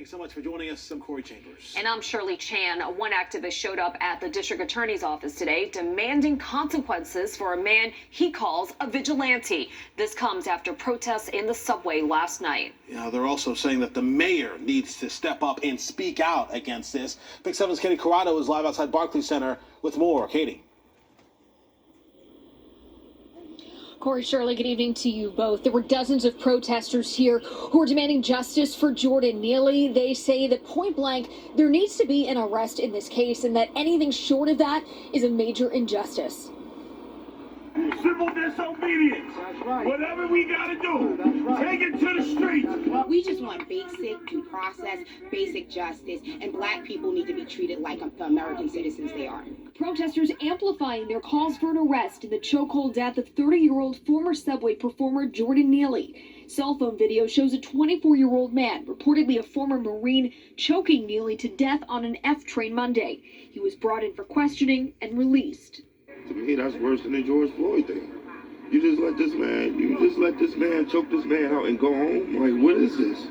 Thanks so much for joining us. I'm Corey Chambers. And I'm Shirley Chan. One activist showed up at the district attorney's office today demanding consequences for a man he calls a vigilante. This comes after protests in the subway last night. Yeah, they're also saying that the mayor needs to step up and speak out against this. Big 7's Katie Corrado is live outside Barclays Center with more. Katie. Corey, Shirley, good evening to you both. There were dozens of protesters here who are demanding justice for Jordan Neely. They say that point blank, there needs to be an arrest in this case and that anything short of that is a major injustice. Civil disobedience. That's right. Whatever we gotta do, take it to the streets. We just want basic due process, basic justice, and black people need to be treated like the American citizens they are. Protesters amplifying their calls for an arrest in the chokehold death of 30-year-old former Subway performer Jordan Neely. Cell phone video shows a 24-year-old man, reportedly a former Marine, choking Neely to death on an F train Monday. He was brought in for questioning and released. To me, that's worse than the George Floyd thing. You just let this man choke this man out and go home? Like, what is this?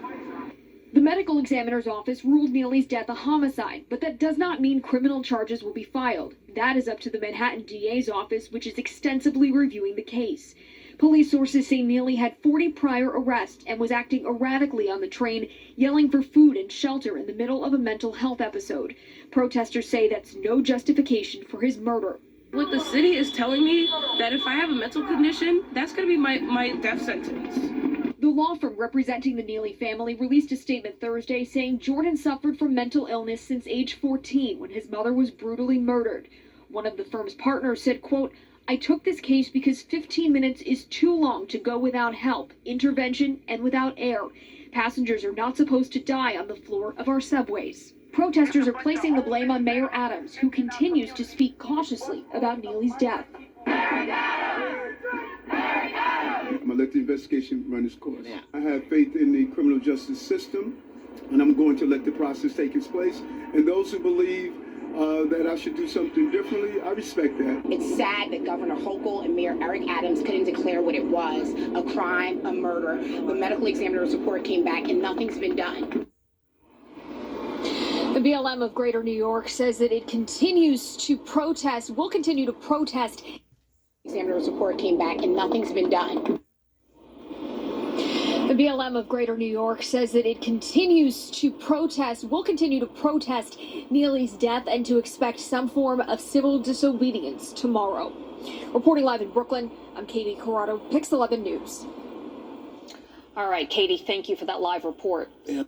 The medical examiner's office ruled Neely's death a homicide, but that does not mean criminal charges will be filed. That is up to the Manhattan DA's office, which is extensively reviewing the case. Police sources say Neely had 40 prior arrests and was acting erratically on the train, yelling for food and shelter in the middle of a mental health episode. Protesters say that's no justification for his murder. What the city is telling me, that if I have a mental condition, that's going to be my death sentence. The law firm representing the Neely family released a statement Thursday saying Jordan suffered from mental illness since age 14 when his mother was brutally murdered. One of the firm's partners said, quote, "I took this case because 15 minutes is too long to go without help, intervention, and without air. Passengers are not supposed to die on the floor of our subways." Protesters are placing the blame on Mayor Adams, who continues to speak cautiously about Neely's death. I'm going to let the investigation run its course. I have faith in the criminal justice system, and I'm going to let the process take its place. And those who believe that I should do something differently, I respect that. It's sad that Governor Hochul and Mayor Eric Adams couldn't declare what it was, a crime, a murder. The medical examiner's report came back and nothing's been done. The BLM of Greater New York says that it continues to protest, will continue to protest. The examiner's report came back and nothing's been done. The BLM of Greater New York says that it continues to protest, will continue to protest Neely's death and to expect some form of civil disobedience tomorrow. Reporting live in Brooklyn, I'm Katie Corrado, Pix 11 News. All right, Katie, thank you for that live report. Yeah.